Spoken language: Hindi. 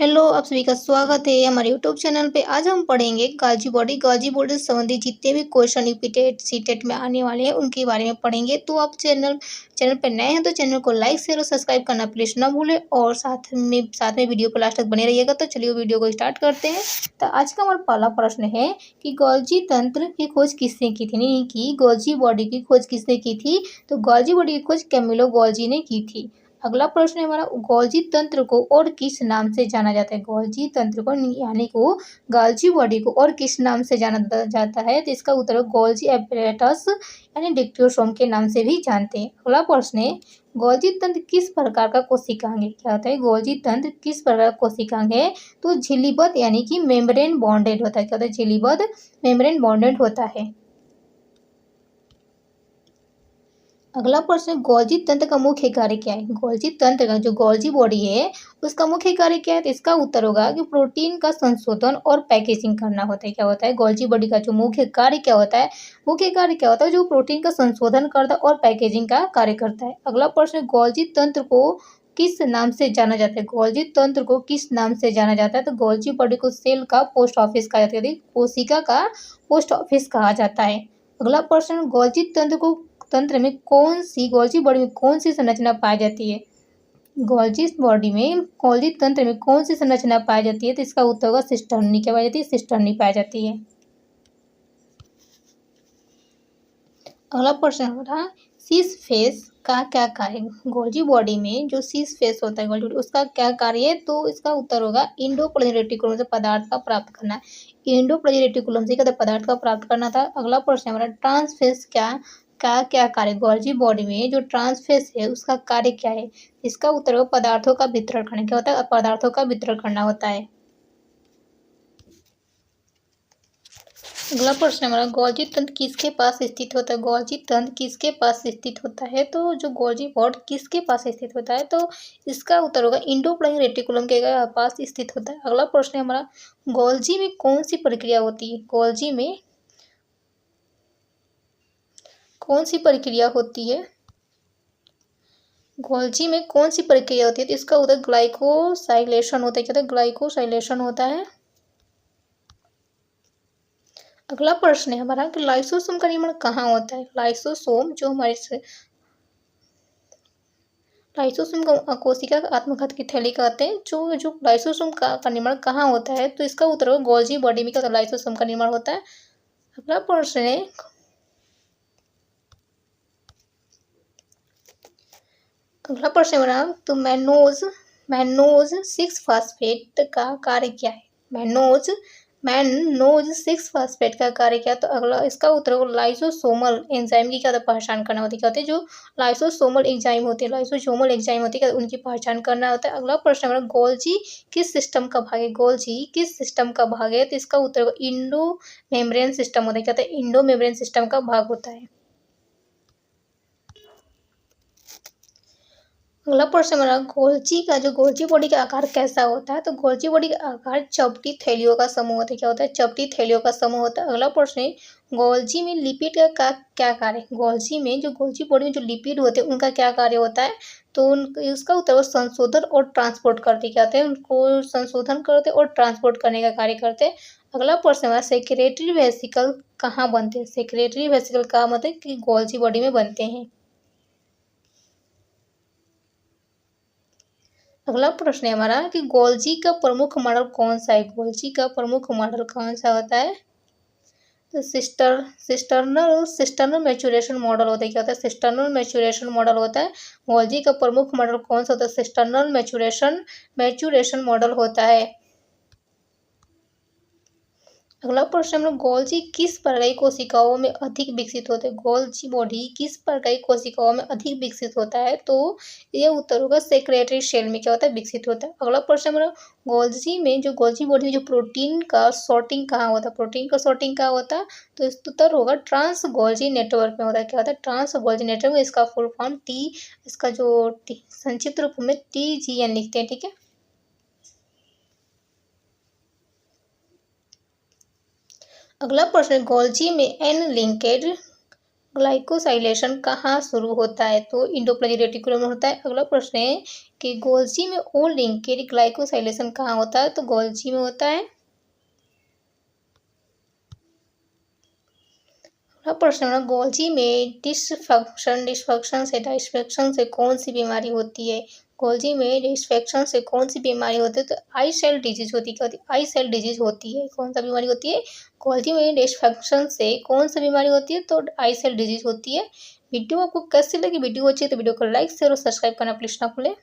हेलो, आप सभी का स्वागत है हमारे यूट्यूब चैनल पे। आज हम पढ़ेंगे गाजी बॉडी से संबंधित जितने भी question UP TET C TET में आने वाले हैं उनके बारे में पढ़ेंगे। तो आप चैनल पे नए हैं तो चैनल को लाइक शेयर और सब्सक्राइब करना प्लीज ना भूलें और साथ में वीडियो को लास्ट तक बने रहिएगा। तो चलिए वीडियो को स्टार्ट करते हैं। तो आज का हमारा पहला प्रश्न है कि गोल्जी तंत्र की खोज किसने की थी, नहीं कि गोल्जी बॉडी की खोज किसने की थी। तो गोल्जी बॉडी की खोज कैमिलो गोल्जी ने की थी। अगला प्रश्न है हमारा, गोल्जी तंत्र को और किस नाम से जाना जाता है। गोल्जी तंत्र को यानी को गोल्जी बॉडी को और किस नाम से जाना जाता है। तो इसका उत्तर गोल्जी एपरेटस यानी डिक्टियोसोम के नाम से भी जानते हैं। अगला प्रश्न है, गोल्जी तंत्र किस प्रकार का कोशिकांग है। क्या होता है गोल्जी तंत्र किस प्रकार का कोशिकांग है। तो झिल्लीबद्ध यानी कि मेम्ब्रेन बॉन्डेड होता है। क्या होता है झिल्लीबद्ध मेम्ब्रेन बॉन्डेड होता है। अगला प्रश्न, गोल्जी तंत्र का मुख्य कार्य क्या है। गोल्जी तंत्र का जो गोल्जी बॉडी है उसका मुख्य कार्य क्या है। तो इसका उत्तर होगा कि प्रोटीन का संशोधन और पैकेजिंग करना होता है। क्या होता है गोल्जी बॉडी का जो मुख्य कार्य क्या होता है। मुख्य कार्य क्या होता है जो प्रोटीन का संशोधन करता है और पैकेजिंग का कार्य करता है। अगला प्रश्न, गोल्जी तंत्र को किस नाम से जाना जाता है। गोल्जी तंत्र को किस नाम से जाना जाता है। तो गोल्जी बॉडी को सेल का पोस्ट ऑफिस कहा जाता है, कोशिका का पोस्ट ऑफिस कहा जाता है। अगला प्रश्न, गोल्जी तंत्र में गोल्जी बॉडी में कौन सी संरचना पाई जाती है। गोल्जी तंत्र में कौन सी संरचना पाई जाती है। तो इसका उत्तर होगा सिस्टर्नी। क्या पाई जाती है सिस्टर्नी पाई जाती है। अगला प्रश्न हो रहा, सीस फेस का क्या कार्य। गोल्जी बॉडी में जो सीस फेस होता है गोल्जी बॉडी उसका क्या कार्य है। तो इसका उत्तर होगा इंडोप्लाज्मिक रेटिकुलम से पदार्थ का प्राप्त करना। इंडोप्लाज्मिक रेटिकुलम से क्या पदार्थ का प्राप्त करना था। अगला प्रश्न हमारा, ट्रांसफेस का क्या कार्य। गोल्जी बॉडी में जो ट्रांसफेस है उसका कार्य क्या है। इसका उत्तर होगा पदार्थों का वितरण करना। क्या होता है पदार्थों का वितरण करना होता है। अगला प्रश्न हमारा, गोल्जी तंत्र किसके पास स्थित होता है। गोल्जी तंत्र किसके पास स्थित होता है। तो जो गोल्जी बॉड किसके पास स्थित होता है। तो इसका उत्तर होगा इंडोप्लाज्मिक रेटिकुलम के पास स्थित होता है। अगला प्रश्न है हमारा, गोल्जी में कौन सी प्रक्रिया होती है। गोल्जी में कौन सी प्रक्रिया होती है। गोल्जी में कौन सी प्रक्रिया होती है। तो इसका उत्तर ग्लाइकोसाइलेशन होता है। क्या होता है ग्लाइकोसाइलेशन होता है। अगला प्रश्न है हमारा कि लाइसोसोम का निर्माण कहाँ होता है। लाइसोसोम जो हमारे लाइसोसोम का कोशिका आत्मघात की थैली कहते हैं। जो लाइसोसोम का निर्माण कहाँ होता है। तो इसका उत्तर होगा गोल्जी बॉडी में क्या होता है लाइसोसोम का निर्माण होता है। अगला प्रश्न है, अगला प्रश्न हमारा, तो मैनोज 6 फास्फेट का कार्य क्या है। मैनोज 6 फास्फेट का कार्य क्या है। तो अगला इसका उत्तर होगा लाइसोसोमल एंजाइम की क्या पहचान करना होती है। क्या होती है जो लाइसोसोमल एंजाइम होती है लाइसोसोमल एंजाइम होती है उनकी पहचान करना होता है। अगला प्रश्न हमारा, गोल्जी किस सिस्टम का भाग है। गोल्जी किस सिस्टम का भाग है। तो इसका उत्तर होगा इंडो मेम्ब्रेन सिस्टम होता है। क्या होता है इंडो मेम्ब्रेन सिस्टम का भाग होता है। अगला प्रश्न हमारा, गोल्जी बॉडी का आकार कैसा होता है। तो गोल्जी बॉडी का आकार चपटी थैलियों का समूह होता है। क्या होता है चपटी थैलियों का समूह होता है। अगला प्रश्न है, गोल्जी में लिपिड का क्या कार्य है। गोल्जी बॉडी में जो लिपिड होते हैं उनका क्या कार्य होता है। तो उसका उत्तर वो संशोधन और ट्रांसपोर्ट करते क्या होते हैं उनको संशोधन करते और ट्रांसपोर्ट करने का कार्य करते हैं। अगला प्रश्न हमारा, सेक्रेटरी वेसिकल कहाँ बनते हैं। सेक्रेटरी वेसिकल कहाँ बनते हैं कि गोल्जी बॉडी में बनते हैं। अगला प्रश्न है हमारा कि गोल्जी का प्रमुख मॉडल कौन सा है। गोल्जी का प्रमुख मॉडल कौन सा होता है। तो सिस्टर्नल मैच्योरेशन मॉडल होता है। क्या होता है सिस्टर्नल मैच्योरेशन मॉडल होता है। गोल्जी का प्रमुख मॉडल कौन सा होता है सिस्टर्नल मैच्योरेशन मॉडल होता है। अगला प्रश्न हम लोग, गोल्जी किस प्रकार की कोशिकाओं में अधिक विकसित होते हैं। गोल्जी बॉडी किस प्रकार की कोशिकाओं में अधिक विकसित होता है। तो ये उत्तर होगा सेक्रेटरी सेल में क्या होता है विकसित होता है। अगला प्रश्न हमारा, गोल्जी बॉडी में जो प्रोटीन का सॉर्टिंग कहाँ होता है। प्रोटीन का सॉर्टिंग कहाँ होता है। तो इस उत्तर होगा ट्रांस गोल्जी नेटवर्क में होता है। क्या होता है ट्रांस गोल्जी नेटवर्क में। इसका फुल फॉर्म इसका जो संक्षिप्त रूप में TGN लिखते हैं। ठीक है। अगला प्रश्न, गोल्जी में एन लिंकेड ग्लाइकोसाइलेशन कहाँ शुरू होता है? तो इंडोप्लाज्मिक रेटिकुलम में होता है। अगला प्रश्न है कि गोल्जी में ओ लिंकेज ग्लाइकोसाइलेशन कहाँ होता है? तो गोल्जी में होता है। अगला प्रश्न है गोल्जी में डिसफंक्शन से डिसफंक्शन से कौन सी बीमारी होती है? गोल्जी में डिसफंक्शन से कौन सी बीमारी होती है? तो आई सेल डिजीज होती है। क्या होती है? आई सेल डिजीज होती है। कौन सा बीमारी होती है? गोल्जी में डिसफंक्शन से कौन सी बीमारी होती है? तो आई सेल डिजीज होती है। वीडियो आपको कैसी लगी? वीडियो अच्छी है तो वीडियो को लाइक शेयर और सब्सक्राइब करना प्लीज ना भूलें।